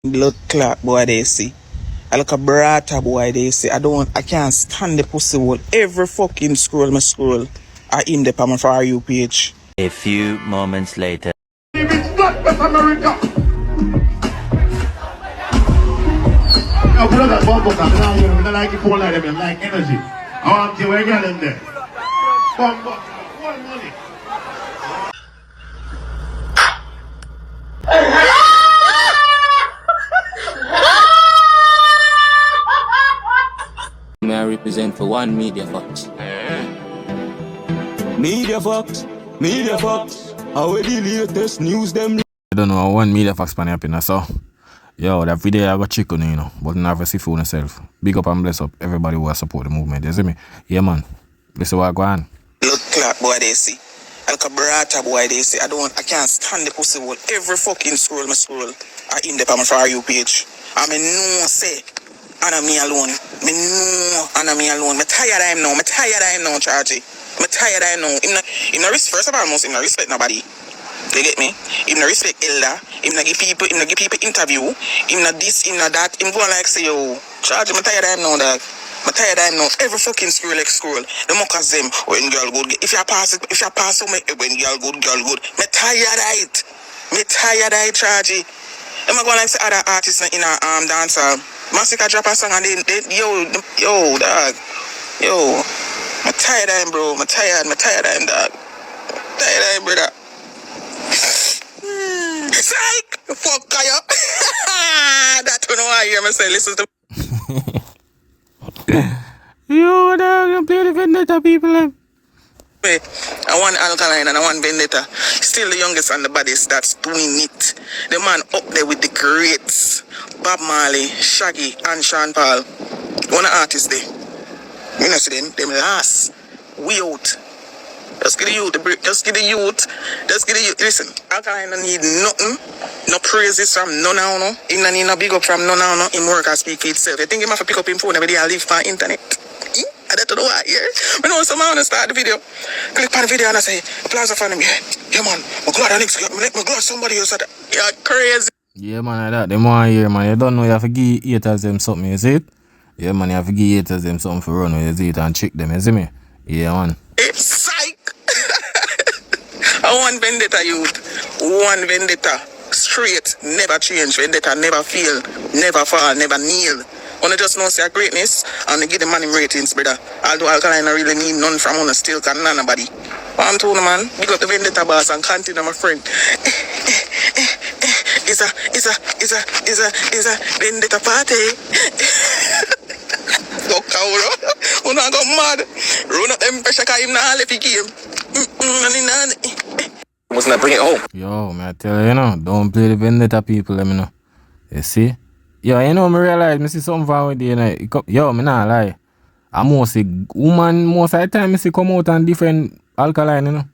Blood clot boy they see. I look a brata boy they see. I can't stand the pussy wall. Every fucking scroll, I in the palm for you page. A few moments later. If it's not West America. Now, brother, I don't like it for like them, like energy. I want to get them there. One money. May I represent for one Media Fox? Media Fox. How are the latest news them? I don't know, one Media Fox pan happen, so yo, that video I got chicken, you know, but never see for myself. Big up and bless up everybody who support the movement, you see me? Yeah man, this is what I go on. Blood clot boy they see. I look a brata boy they see. I can't stand the pussy wall. Every fucking scroll, I in the palm for you page. I mean no say. Anna me alone. Me know Anna me alone. Me tired of him now, Chargy. Me tired of him now. Him no respect, first of all, him no respect nobody. You get me? Him no respect elder. Him no give people interview. Him no this, him no that. Him go like say, yo, Chargy, me tired of him now, dog. Me tired of him now. Every fucking scroll. The mockers them when girl good. If you pass so me when girl good. Me tired of it. Chargy. Am I going like say other artists in a dancer? Massacre drop a song and they yo, dog. Yo, I'm tired of him, bro. I'm tired of him, dog. Tired of him, brother. Psych! Fuck, Kaya. That don't know why I hear me say, listen to Yo, dog, don't play the vendetta, people. I want Alkaline and I want Vendetta. Still the youngest and the baddest that's doing it. The man up there with the greats. Bob Marley, Shaggy, and Sean Paul. One artist there. You know see them last. We out. Just get the youth. Listen, Alkaline don't need nothing. No praises from none of no. Him don't need no big up from none of no. Him work and speak for itself. You think he have to pick up him phone every day and live on internet? I don't know why, yeah? I know someone want to start the video. Click on the video and I say, Plaza fan him, yeah man, I'm glad I glad somebody else said that. Yeah, crazy. Yeah man, like that. Them want here, man. You don't know you have to give haters them something, you see it? Yeah man, you have to give haters them something for run, you see it, and trick them, you see me? Yeah man. It's psych! I want Vendetta youth. One Vendetta. Straight, never change. Vendetta never fail, never fall, never kneel. Wanna just know say greatness and give the man him ratings, brother. Although Alkaline really need none from one still can nobody. I'm told man, big up the Vendetta boss and continue my friend. It's a Vendetta party. Go cow, when I go mad, run up them pressure cause him not left the game. Wasn't I bring it home? Yo, man, I tell you, you know, don't play the Vendetta people, let me know. You see? Yo, you know, I realize I see something wrong with you, you know. Yo, I not lie. I most see woman, most of the time I see come out and different Alkaline, you know.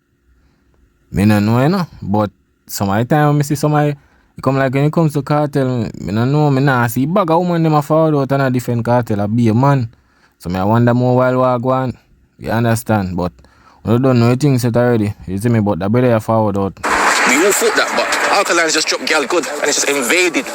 I don't know, you know. But some of the time I see somebody, come like when it comes to cartel, I don't know, I not see bag of woman them a forward out and a different cartel, I be a man. So I wonder more while we go on. You understand? But I don't know things set already. You see me, but the brother forward out. We all thought that, but Alkaline just dropped Gyal good and it's just invaded.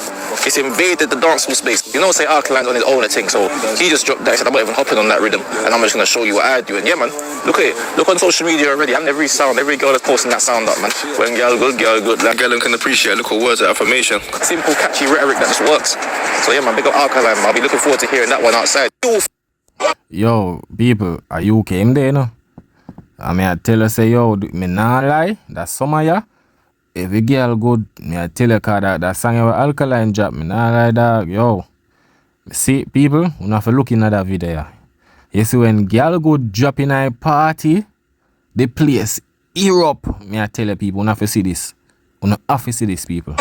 It's invaded the dancehall space. You know, say Alkaline's on his own thing, so he just dropped that. He said, I'm not even hopping on that rhythm, and I'm just gonna show you what I do. And yeah, man, look at it. Look on social media already. And every girl that's posting that sound up, man. When Gyal good, like Gyal can appreciate little words of affirmation. Simple, catchy rhetoric that just works. So yeah, man, big up Alkaline. I'll be looking forward to hearing that one outside. Yo, people, are you came there, no? I mean, I tell you, say, yo, me not lie. That's some of ya. If a girl good, me I tell you that song about Alkaline drop, me not lie, dog. Yo, see, people, we have to look in at that video. You see, when girl good drop in a party, the place erupt. Me I tell you, people, we have to see this. We have to see this, people.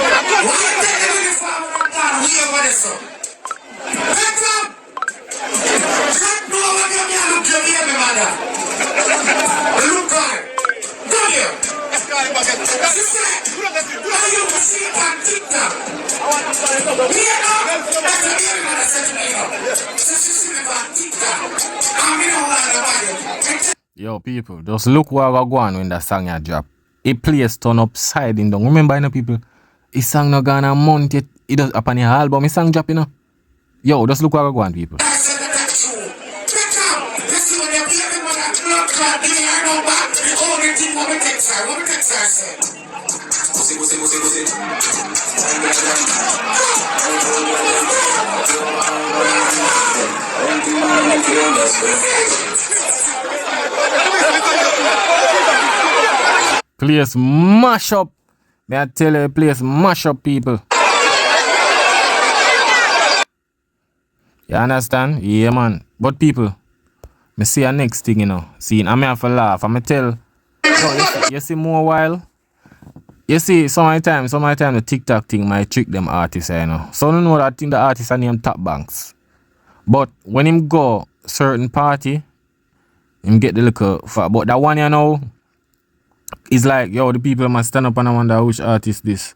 Yo, people, just look where I go on when that song ya drop. A place turn upside down. Remember, you know, people, this song not gonna mount yet. He does upon your album, his song drop, you know. Yo, just look what I go on, people. Place mash up. May I tell you, place mash up, people. You understand? Yeah, man. But people, me see a next thing, you know. See, I may have to laugh. I may tell. You see more while. You see, some of the time the TikTok thing might trick them artists, you know. So I don't know that I think the artists are named Top Banks. But when him go certain party, him get the liquor for. But that one, you know, is like, yo, the people must stand up and I wonder which artist this.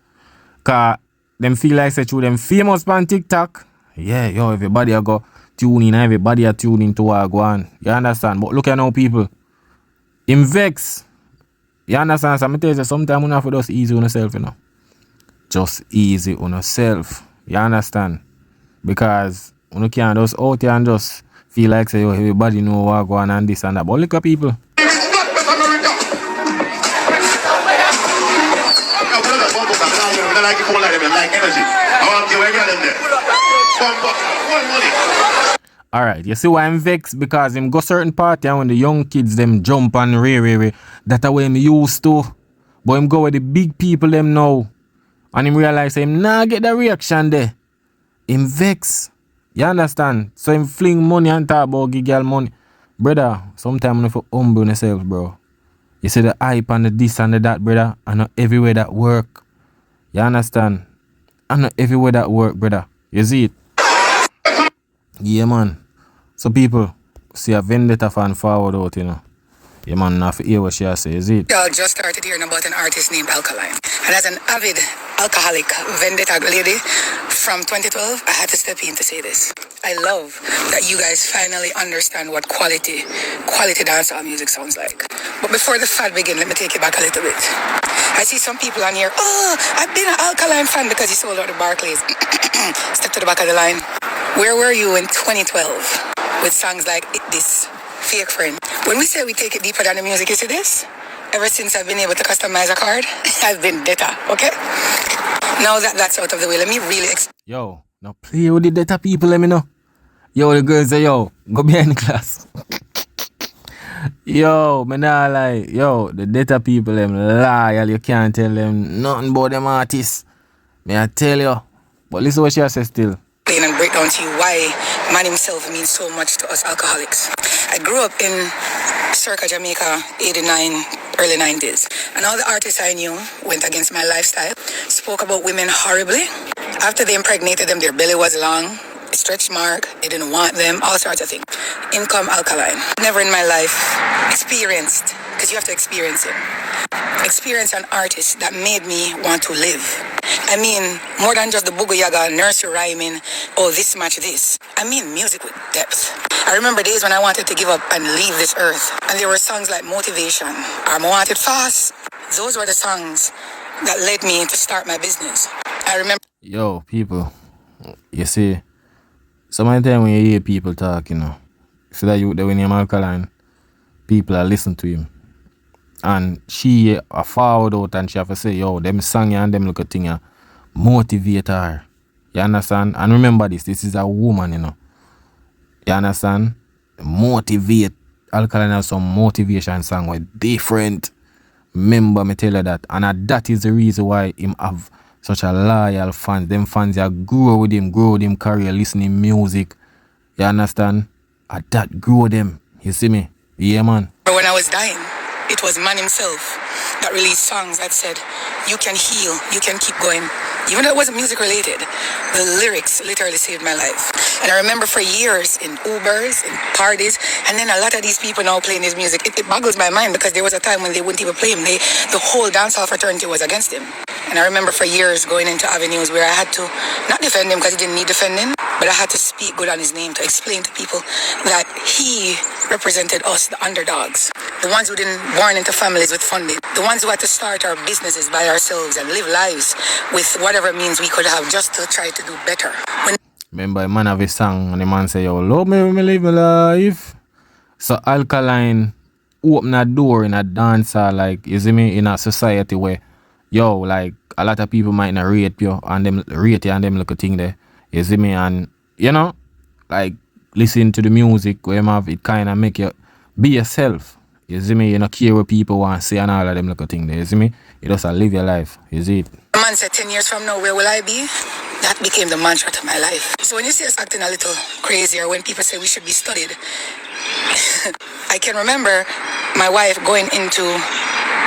Cause them feel like say through them famous on TikTok. Yeah, yo, everybody a go tune in, everybody a tune in to what go on. You understand? But look at now, people. Him vex. You understand? So I tell you, sometimes you have to just easy on yourself, you know. Just easy on yourself. You understand? Because you can't just out here and just feel like say, yo, everybody know what go on and this and that. But look at people. Alright, you see why I'm vexed? Because him go certain party and when the young kids them jump and re. That's the way him used to. But him go with the big people them now. And him realize him nah get the reaction there. Him vex. You understand? So him fling money and talk about Gyal money. Brother, sometimes you have to humble yourself, bro. You see the hype and the this and the that, brother. And not everywhere that work. You understand? And not everywhere that work, brother. You see it? Yeah, man. So people, see a Vendetta fan forward out, you know. Yeah, man, not to hear what she has to say, is it? Y'all just started hearing about an artist named Alkaline. And as an avid alcoholic Vendetta lady from 2012, I had to step in to say this. I love that you guys finally understand what quality dancehall music sounds like. But before the fad begin, let me take it back a little bit. I see some people on here, oh, I've been an Alkaline fan because he sold out the Barclays. Step to the back of the line. Where were you in 2012 with songs like This, Fake Friend? When we say we take it deeper than the music, you see this? Ever since I've been able to customize a card, I've been data, okay? Now that that's out of the way, let me really Yo, now play with the data people, let me know. Yo, the girls say, yo, go behind the class. Yo, me nah lie. Yo, the data people, them loyal. You can't tell them nothing about them artists. May I tell you. But listen what she says still. And break down to you why man himself means so much to us alcoholics. I grew up in circa Jamaica, 89, early 90s. And all the artists I knew went against my lifestyle, spoke about women horribly. After they impregnated them, their belly was long, stretch mark, they didn't want them, all sorts of things. In come Alkaline. Never in my life experienced, because you have to experience it. Experience an artist that made me want to live. I mean, more than just the boogie yaga, nursery rhyming, oh, this match this. I mean music with depth. I remember days when I wanted to give up and leave this earth. And there were songs like Motivation, I'm Wanted Fast. Those were the songs that led me to start my business. I remember... Yo, people, you see, some of the time when you hear people talk, you know, see that you, when you're Alkaline, people are listening to him. And she a forward out and she have to say, yo, them song and them look at thing motivate her. You understand? And remember this is a woman, you know. You understand? Motivate. Alkaline has some motivation song with different. Remember me tell you that. And that is the reason why him have such a loyal fans. Them fans that grow with him career, listening music. You understand? And that grow them. You see me? Yeah, man. When I was dying, it was man himself that released songs that said, you can heal, you can keep going. Even though it wasn't music related, the lyrics literally saved my life. And I remember for years in Ubers, in parties, and then a lot of these people now playing his music. It boggles my mind because there was a time when they wouldn't even play him. The whole dancehall fraternity was against him. And I remember for years going into avenues where I had to not defend him because he didn't need defending, but I had to speak good on his name to explain to people that he represented us, the underdogs, the ones who didn't born into families with funding, the ones who had to start our businesses by ourselves and live lives with whatever means we could have just to try to do better. Remember, a man have a song and the man say, yo, love me when me live my life. So Alkaline open a door in a dancer, like, you see me, in a society where, yo, like, a lot of people might not rate you and them rate you and them look a thing there. You see me, and, you know, like, listen to the music where you have it kind of make you be yourself. You see me, you don't care what people want to say and all of them look a thing there. You see me, you just live your life. You see it. The man said 10 years from now, where will I be? That became the mantra to my life. So when you see us acting a little crazy, or when people say we should be studied, I can remember my wife going into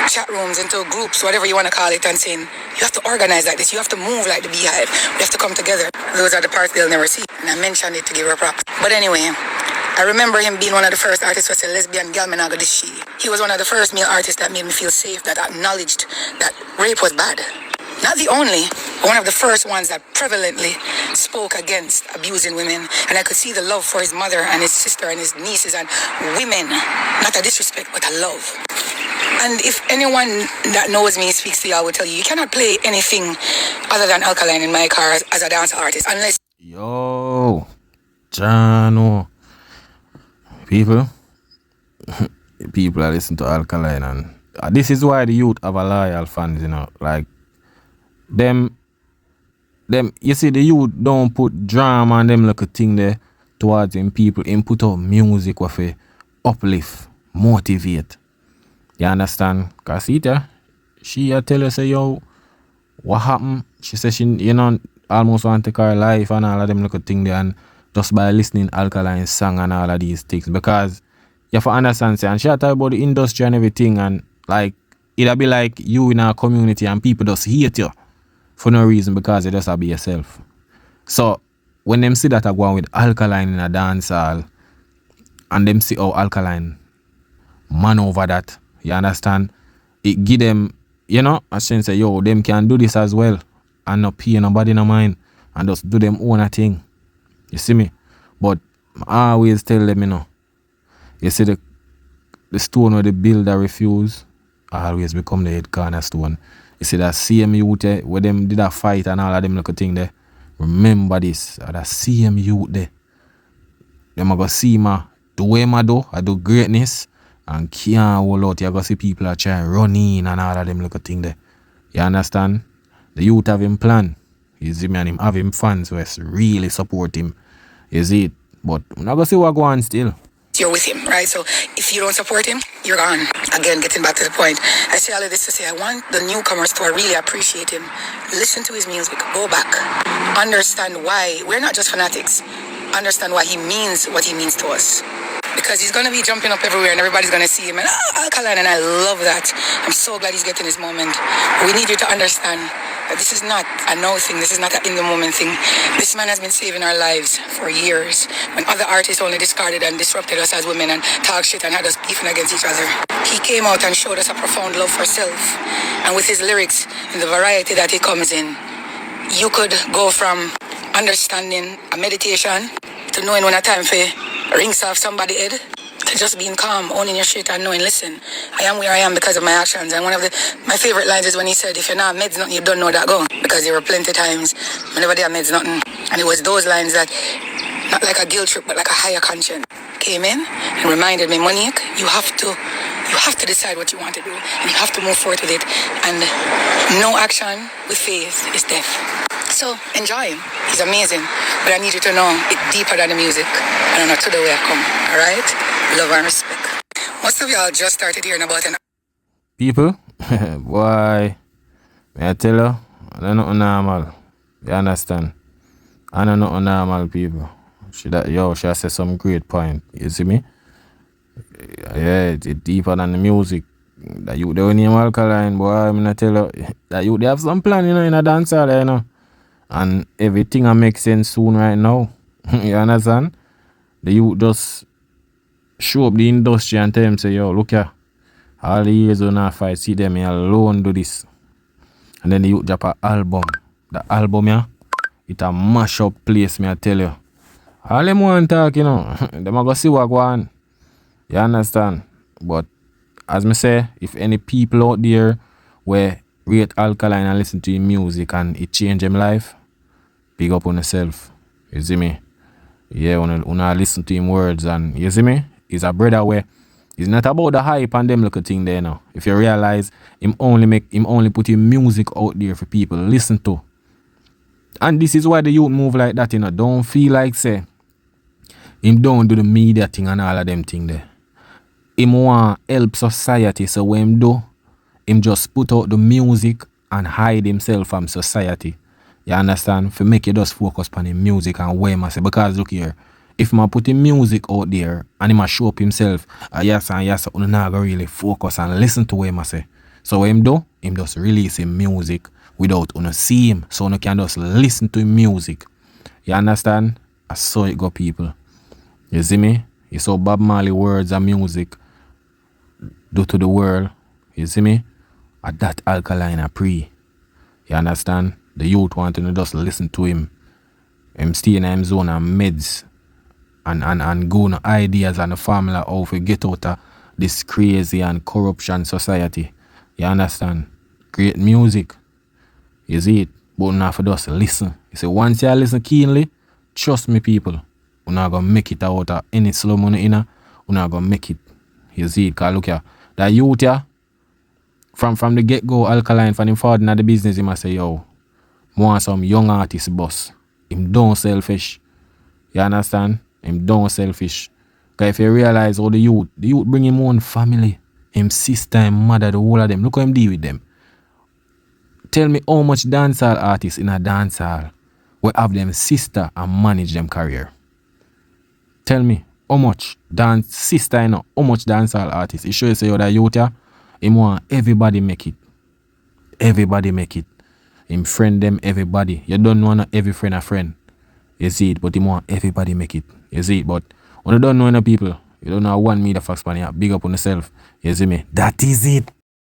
chat rooms, into groups, whatever you want to call it, and saying, you have to organize like this, you have to move like the beehive, we have to come together. Those are the parts they'll never see. And I mentioned it to give her props. But anyway, I remember him being one of the first artists who said, lesbian Gyal, me nah go this shit. He was one of the first male artists that made me feel safe, that acknowledged that rape was bad. Not the only, but one of the first ones that prevalently spoke against abusing women. And I could see the love for his mother and his sister and his nieces and women. Not a disrespect, but a love. And if anyone that knows me speaks to you, I will tell you, you cannot play anything other than Alkaline in my car as a dance artist unless... Yo, Jano. People are listening to Alkaline, and this is why the youth have a loyal fans, you know, like them, you see, the youth don't put drama and them like a thing there towards them people and put out music with a uplift, motivate. You understand? Cause she tell us, say, yo, what happened? She said she, you know, almost want to take her life and all of them like a thing there, and just by listening Alkaline song and all of these things, because you have to understand, say, and she talk about the industry and everything, and like it'll be like you in our community and people just hate you for no reason because you just have to be yourself. So when them see that I go on with Alkaline in a dance hall and them see how Alkaline man over that, you understand, it give them, you know, a sense say, yo, them can do this as well and not pay nobody no mind and just do them own a thing. You see me? But I always tell them, you know, you see the stone where the builder refuse always become the head cornerstone. You see that same youth where them did a fight and all of them little thing there. Remember this, that same youth there. Them are going to see me the way I do greatness, and can't hold out. You go see people are trying to run in and all of them little thing there. You understand? The youth have him plan. You see me, and him have him fans who really support him. You see it? But I'm not going to see what go on still. You're with him, right? So if you don't support him, you're gone. Again, getting back to the point, I say all of this to say I want the newcomers to really appreciate him. Listen to his music. Go back. Understand why. We're not just fanatics. Understand why he means what he means to us. Because he's going to be jumping up everywhere and everybody's going to see him. And Alkaline, and I love that. I'm so glad he's getting his moment. We need you to understand that this is not a no thing. This is not an in-the-moment thing. This man has been saving our lives for years. When other artists only discarded and disrupted us as women and talk shit and had us beefing against each other, he came out and showed us a profound love for self. And with his lyrics and the variety that he comes in, you could go from understanding a meditation to knowing when a time for rings off somebody's head, to just being calm, owning your shit and knowing, listen, I am where I am because of my actions. And one of my favorite lines is when he said, if you're not meds nothing, you don't know that go. Because there were plenty times whenever they are meds nothing. And it was those lines that, not like a guilt trip, but like a higher conscience, came in and reminded me, Monique, you have to decide what you want to do. And you have to move forward with it. And no action with faith is death. So enjoy him. He's amazing. But I need you to know it's deeper than the music. And not to the way I come. Alright? Love and respect. Most of y'all just started hearing about an People, boy, may I tell you, I don't know normal. You understand? I don't know normal people. She has said some great point. You see me? Yeah, it's deeper than the music. That you don't name Alkaline, boy, I'm not tell you. That you they have some plan, you know, in a dance hall, you know. And everything will make sense soon right now. You understand? The youth just show up the industry and tell them, say, yo, look here. All the years on our fight, see them here alone do this. And then the youth drop an album. The album, yeah, it a mash up place, me I tell you. All them want talk, you know. Them a go see what go on. You understand? But as me say, if any people out there where rate Alkaline and listen to him music and it change them life, big up on yourself. You see me? Yeah, wanna listen to him words and you see me? He's a brother where it's not about the hype and them little thing there now. If you realize him only put him music out there for people listen to. And this is why the youth move like that, you know. Don't feel like say him don't do the media thing and all of them thing there. Him want help society, so when him do, him just put out the music and hide himself from society. You understand? For make you just focus on him music and where him say. Because look here, if man put him music out there and him a show up himself, yes, you not gonna really focus and listen to what him say. So what him do, him just release him music without you see him, so you can just listen to him music. You understand? I saw it go, people. You see me? You saw Bob Marley words and music do to the world. You see me? At that Alkaline a pre. You understand? The youth want to just listen to him. Him stay in him zone and meds. And go on ideas and the formula how to get out of this crazy and corruption society. You understand? Great music. You see it? But not for just listen. You see, once you listen keenly, trust me, people, you're not gonna make it out of any slow money in. You're not gonna make it. You see it? Cause look here, that youth here, from the get-go, Alkaline, from him forward in the business, he must say, yo, want some young artist boss. Him don't selfish. You understand? Him don't selfish. Cause if you realize how the youth bring him own family, him sister, him mother, the whole of them. Look how him deal with them. Tell me how much dancehall artists in a dancehall will have them sister and manage them career. Tell me how much dance sister, you know, how much dancehall artists. It shows you that youth here, him want everybody make it. Everybody make it. Him friend them everybody. You don't want every friend a friend. You see it, but him want everybody make it. You see it, but when you don't know any people, you don't know one media facts pan here. Big up on yourself. You see me? That is it.